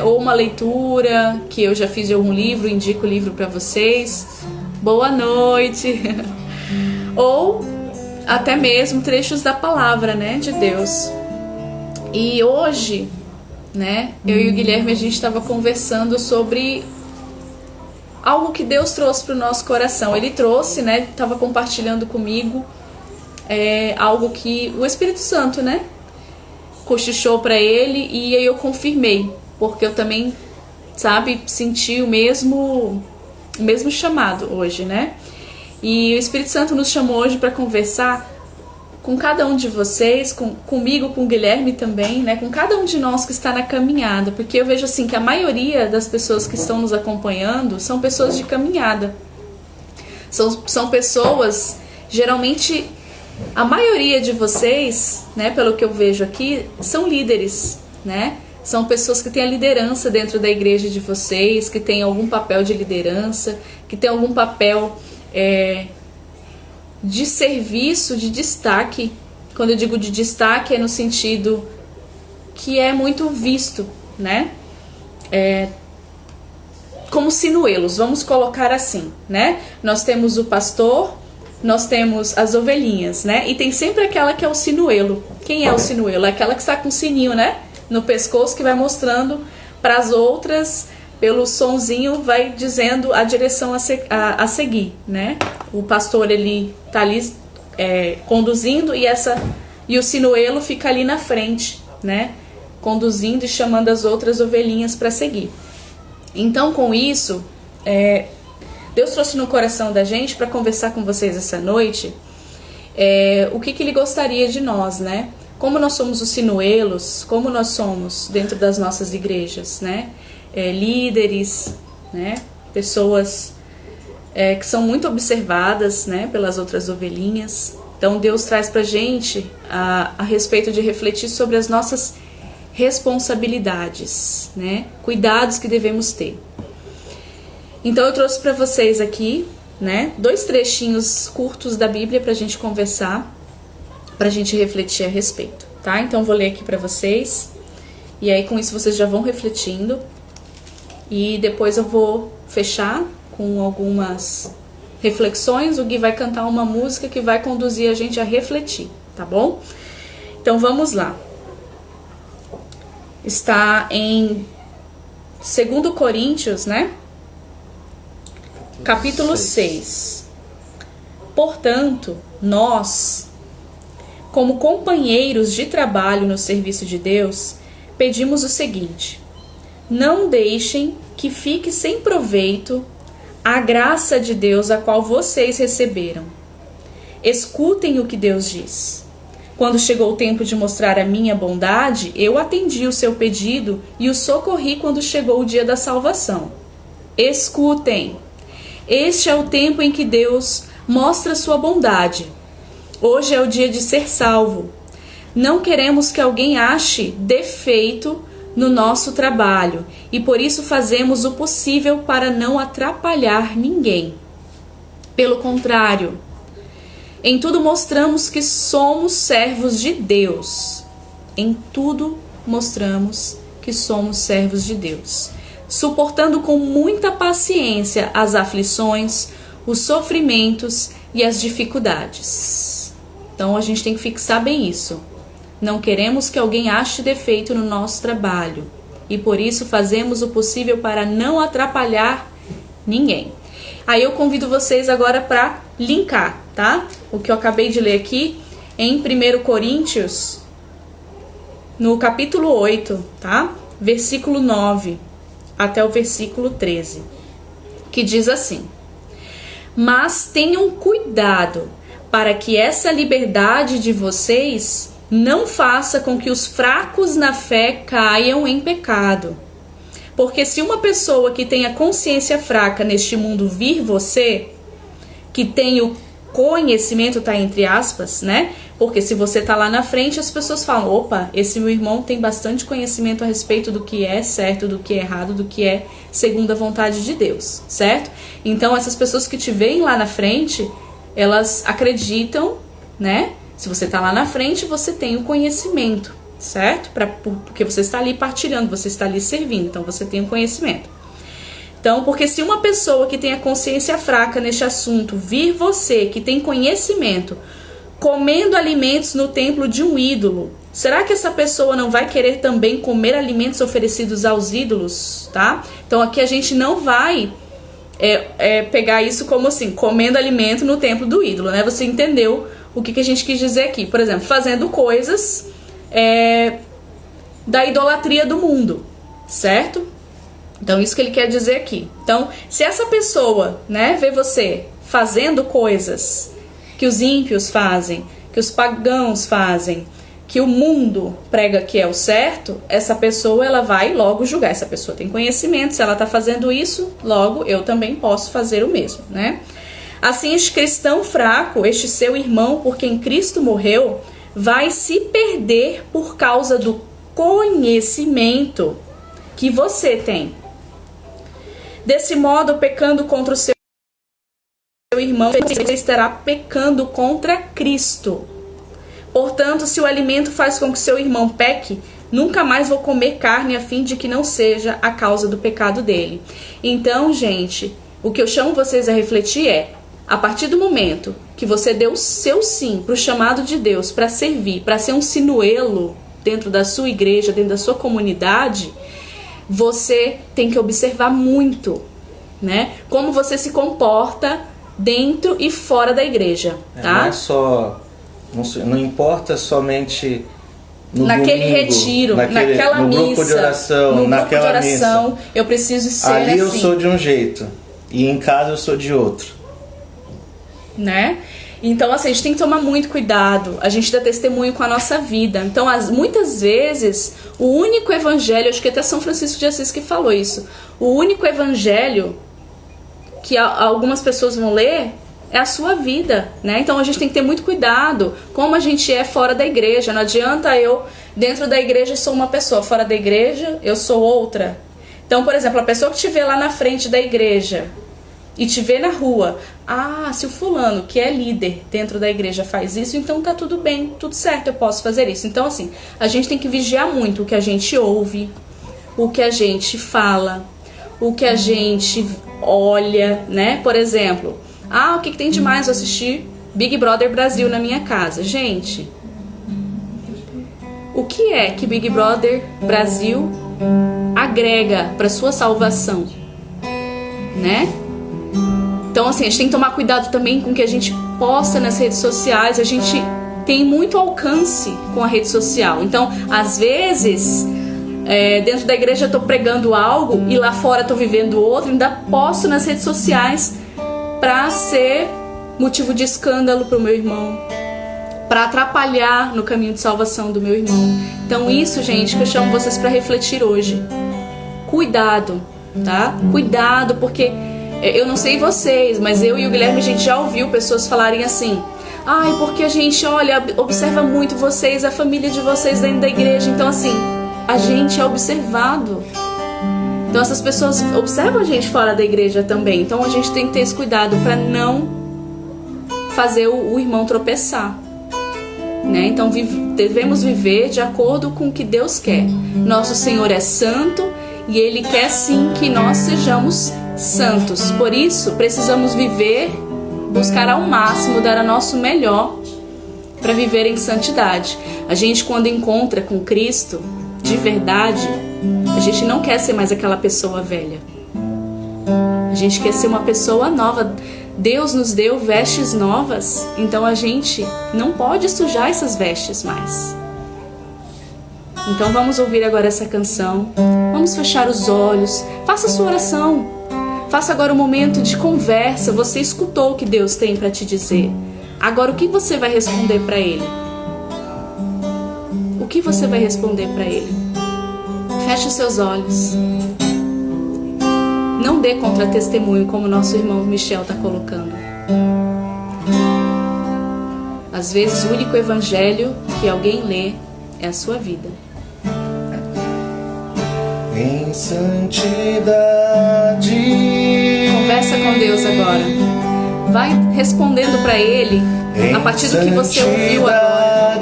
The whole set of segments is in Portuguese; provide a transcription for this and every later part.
Ou uma leitura que eu já fiz de algum livro, indico o livro para vocês. Boa noite. Ou até mesmo trechos da palavra, né, de Deus. E hoje, né, eu e o Guilherme, a gente estava conversando sobre algo que Deus trouxe para o nosso coração. Ele trouxe, né, estava compartilhando comigo algo que o Espírito Santo, né, cochichou para ele, e aí eu confirmei, porque eu também, sabe, senti o mesmo chamado hoje, né? E o Espírito Santo nos chamou hoje para conversar com cada um de vocês, comigo, com o Guilherme também, né? Com cada um de nós que está na caminhada, porque eu vejo assim que a maioria das pessoas que estão nos acompanhando são pessoas de caminhada. São pessoas, geralmente, a maioria de vocês, né, pelo que eu vejo aqui, são líderes, né? São pessoas que têm a liderança dentro da igreja de vocês, que têm algum papel de liderança, que têm algum papel de serviço, de destaque. Quando eu digo de destaque, é no sentido que é muito visto, né? Como sinuelos, vamos colocar assim, né? Nós temos o pastor, nós temos as ovelhinhas, né? E tem sempre aquela que é o sinuelo. Quem é o sinuelo? É aquela que está com o sininho, né, no pescoço, que vai mostrando para as outras, pelo sonzinho, vai dizendo a direção a seguir, né? O pastor, ele tá ali conduzindo, e o sinuelo fica ali na frente, né, conduzindo e chamando as outras ovelhinhas para seguir. Então, com isso, Deus trouxe no coração da gente para conversar com vocês essa noite o que ele gostaria de nós, né? Como nós somos os sinuelos, como nós somos dentro das nossas igrejas, né? Líderes, né? Pessoas que são muito observadas, né, pelas outras ovelhinhas. Então Deus traz pra gente a respeito de refletir sobre as nossas responsabilidades, né? Cuidados que devemos ter. Então eu trouxe para vocês aqui, né, 2 trechinhos curtos da Bíblia pra gente conversar, pra gente refletir a respeito, tá? Então eu vou ler aqui pra vocês, e aí com isso vocês já vão refletindo, e depois eu vou fechar com algumas reflexões. O Gui vai cantar uma música que vai conduzir a gente a refletir, tá bom? Então vamos lá. Está em 2 Coríntios, né? Capítulo 6. Portanto, nós, como companheiros de trabalho no serviço de Deus, pedimos o seguinte: não deixem que fique sem proveito a graça de Deus a qual vocês receberam. Escutem o que Deus diz. Quando chegou o tempo de mostrar a minha bondade, eu atendi o seu pedido e o socorri quando chegou o dia da salvação. Escutem. Este é o tempo em que Deus mostra sua bondade. Hoje é o dia de ser salvo. Não queremos que alguém ache defeito no nosso trabalho, e por isso fazemos o possível para não atrapalhar ninguém. Pelo contrário, em tudo mostramos que somos servos de Deus. Em tudo mostramos que somos servos de Deus, suportando com muita paciência as aflições, os sofrimentos e as dificuldades. Então a gente tem que fixar bem isso. Não queremos que alguém ache defeito no nosso trabalho, e por isso fazemos o possível para não atrapalhar ninguém. Aí eu convido vocês agora para linkar, tá? O que eu acabei de ler aqui em 1 Coríntios, no capítulo 8, tá? Versículo 9 até o versículo 13, que diz assim: mas tenham cuidado para que essa liberdade de vocês não faça com que os fracos na fé caiam em pecado. Porque se uma pessoa que tem a consciência fraca neste mundo vir você, que tem o conhecimento, tá entre aspas, né? Porque se você tá lá na frente, as pessoas falam: opa, esse meu irmão tem bastante conhecimento a respeito do que é certo, do que é errado, do que é segundo a vontade de Deus, certo? Então essas pessoas que te veem lá na frente, elas acreditam, né? Se você tá lá na frente, você tem o conhecimento, certo? Porque você está ali partilhando, você está ali servindo, então você tem o conhecimento. Então, porque se uma pessoa que tem a consciência fraca neste assunto vir você, que tem conhecimento, comendo alimentos no templo de um ídolo, será que essa pessoa não vai querer também comer alimentos oferecidos aos ídolos, tá? Então aqui a gente não vai pegar isso como assim, comendo alimento no templo do ídolo, né? Você entendeu o que a gente quis dizer aqui? Por exemplo, fazendo coisas da idolatria do mundo, certo? Então isso que ele quer dizer aqui. Então, se essa pessoa, né, vê você fazendo coisas que os ímpios fazem, que os pagãos fazem, que o mundo prega que é o certo, essa pessoa ela vai logo julgar. Essa pessoa tem conhecimento, se ela está fazendo isso, logo eu também posso fazer o mesmo, né? Assim, este cristão fraco, este seu irmão por quem Cristo morreu, vai se perder por causa do conhecimento que você tem. Desse modo, pecando contra o seu irmão, você estará pecando contra Cristo. Portanto, se o alimento faz com que seu irmão peque, nunca mais vou comer carne a fim de que não seja a causa do pecado dele. Então, gente, o que eu chamo vocês a refletir é, a partir do momento que você deu o seu sim para o chamado de Deus, para servir, para ser um sinuelo dentro da sua igreja, dentro da sua comunidade, você tem que observar muito, né? Como você se comporta dentro e fora da igreja, tá? Não é só... Não importa somente naquele domingo, retiro, naquela no missa, grupo de oração, naquela missa. Eu preciso ser ali assim. Eu sou de um jeito e em casa eu sou de outro, né? Então assim, a gente tem que tomar muito cuidado. A gente dá testemunho com a nossa vida. Então muitas vezes o único evangelho, acho que até São Francisco de Assis que falou isso, o único evangelho que algumas pessoas vão ler é a sua vida, né? Então a gente tem que ter muito cuidado como a gente é fora da igreja. Não adianta eu, dentro da igreja, sou uma pessoa, fora da igreja, eu sou outra. Então, por exemplo, a pessoa que te vê lá na frente da igreja e te vê na rua, se o fulano, que é líder dentro da igreja, faz isso, então tá tudo bem, tudo certo, eu posso fazer isso. Então, assim, a gente tem que vigiar muito o que a gente ouve, o que a gente fala, o que a gente olha, né? Por exemplo... o que tem de mais eu assistir Big Brother Brasil na minha casa? Gente, o que é que Big Brother Brasil agrega para sua salvação? Né? Então, assim, a gente tem que tomar cuidado também com o que a gente posta nas redes sociais. A gente tem muito alcance com a rede social. Então, às vezes... dentro da igreja eu tô pregando algo e lá fora eu tô vivendo outro, ainda posto nas redes sociais para ser motivo de escândalo para o meu irmão, para atrapalhar no caminho de salvação do meu irmão. Então isso, gente, que eu chamo vocês para refletir hoje. Cuidado, tá? Cuidado, porque eu não sei vocês, mas eu e o Guilherme, a gente já ouviu pessoas falarem assim: porque a gente, observa muito vocês, a família de vocês dentro da igreja. Então assim, a gente é observado. Então essas pessoas observam a gente fora da igreja também. Então a gente tem que ter esse cuidado para não fazer o irmão tropeçar, né? Então devemos viver de acordo com o que Deus quer. Nosso Senhor é santo e Ele quer sim que nós sejamos santos. Por isso precisamos viver, buscar ao máximo, dar o nosso melhor para viver em santidade. A gente, quando encontra com Cristo de verdade, a gente não quer ser mais aquela pessoa velha. A gente quer ser uma pessoa nova. Deus nos deu vestes novas, então a gente não pode sujar essas vestes mais. Então vamos ouvir agora essa canção. Vamos fechar os olhos. Faça a sua oração. Faça agora um momento de conversa. Você escutou o que Deus tem para te dizer. Agora o que você vai responder para Ele? O que você vai responder para Ele? Feche os seus olhos. Não dê contra-testemunho como nosso irmão Michel está colocando. Às vezes o único evangelho que alguém lê é a sua vida. Em santidade. Conversa com Deus agora. Vai respondendo para Ele a partir do que você ouviu agora.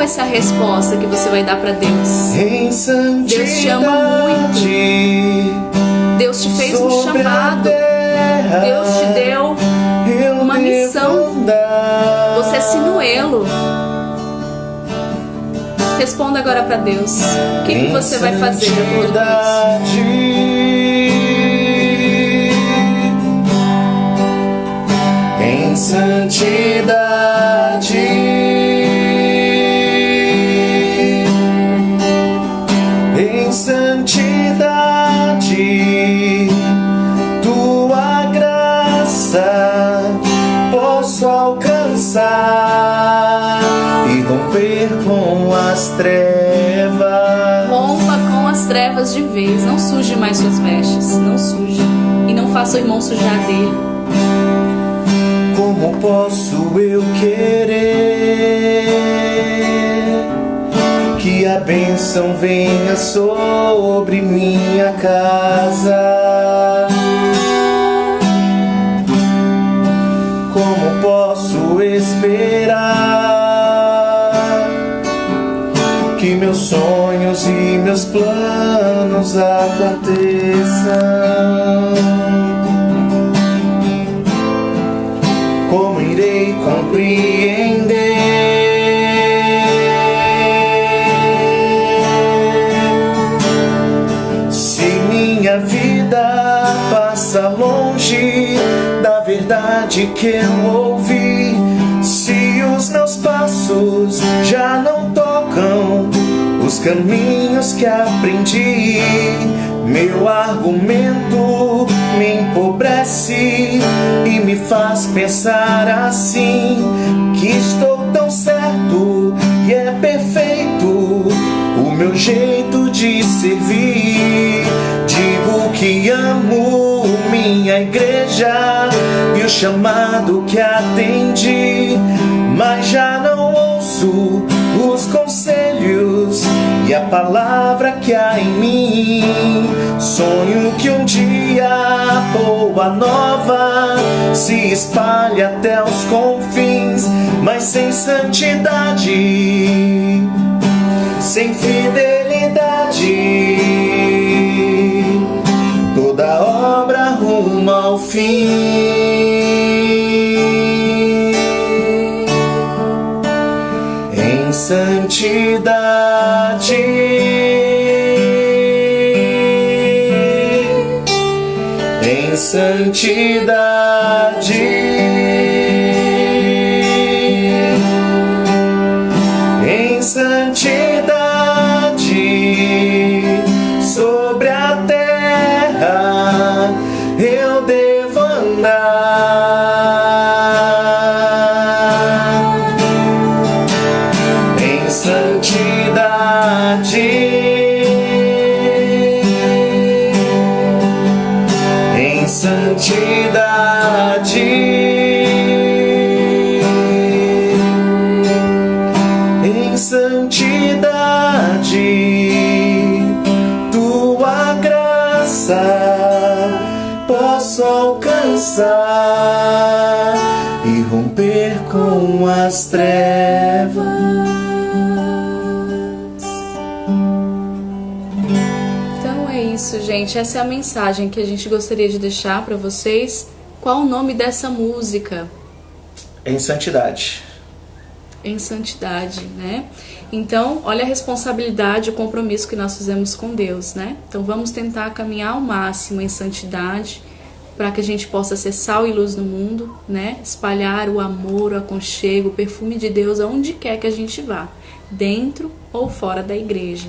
vai ser a resposta que você vai dar para Deus? Em santidade, Deus te ama muito. Deus te fez um chamado. Deus te deu uma missão. Você é sinuelo. Responda agora para Deus. O que você vai fazer de acordo com isso? Em santidade, em santidade, tua graça posso alcançar e romper com as trevas. Rompa com as trevas de vez. Não suje mais suas vestes. Não suje. E não faça o irmão sujar dele. Como posso eu querer que a bênção venha sobre minha casa? Como posso esperar que meus sonhos e meus planos aconteçam? Como irei compreender se minha vida passa longe da verdade que eu ouvi? Se os meus passos já não tocam os caminhos que aprendi, meu argumento me empobrece e me faz pensar assim, que estou tão certo e é perfeito o meu jeito de servir. Digo que amo minha igreja e o chamado que atendi, mas já não ouço os conselhos e a palavra que há em mim. Sonho que um dia a boa nova se espalhe até os confins, mas sem santidade, sem fidelidade, toda obra ruma ao fim. Em santidade, em santidade, em santidade, sobre a terra eu devo andar. Em santidade, em santidade, em santidade, tua graça posso alcançar e romper com as trevas. Então é isso, gente. Essa é a mensagem que a gente gostaria de deixar para vocês. Qual o nome dessa música? Em santidade. Em santidade, né? Então, olha a responsabilidade, o compromisso que nós fizemos com Deus, né? Então vamos tentar caminhar ao máximo em santidade, para que a gente possa ser sal e luz no mundo, né? Espalhar o amor, o aconchego, o perfume de Deus aonde quer que a gente vá, dentro ou fora da igreja.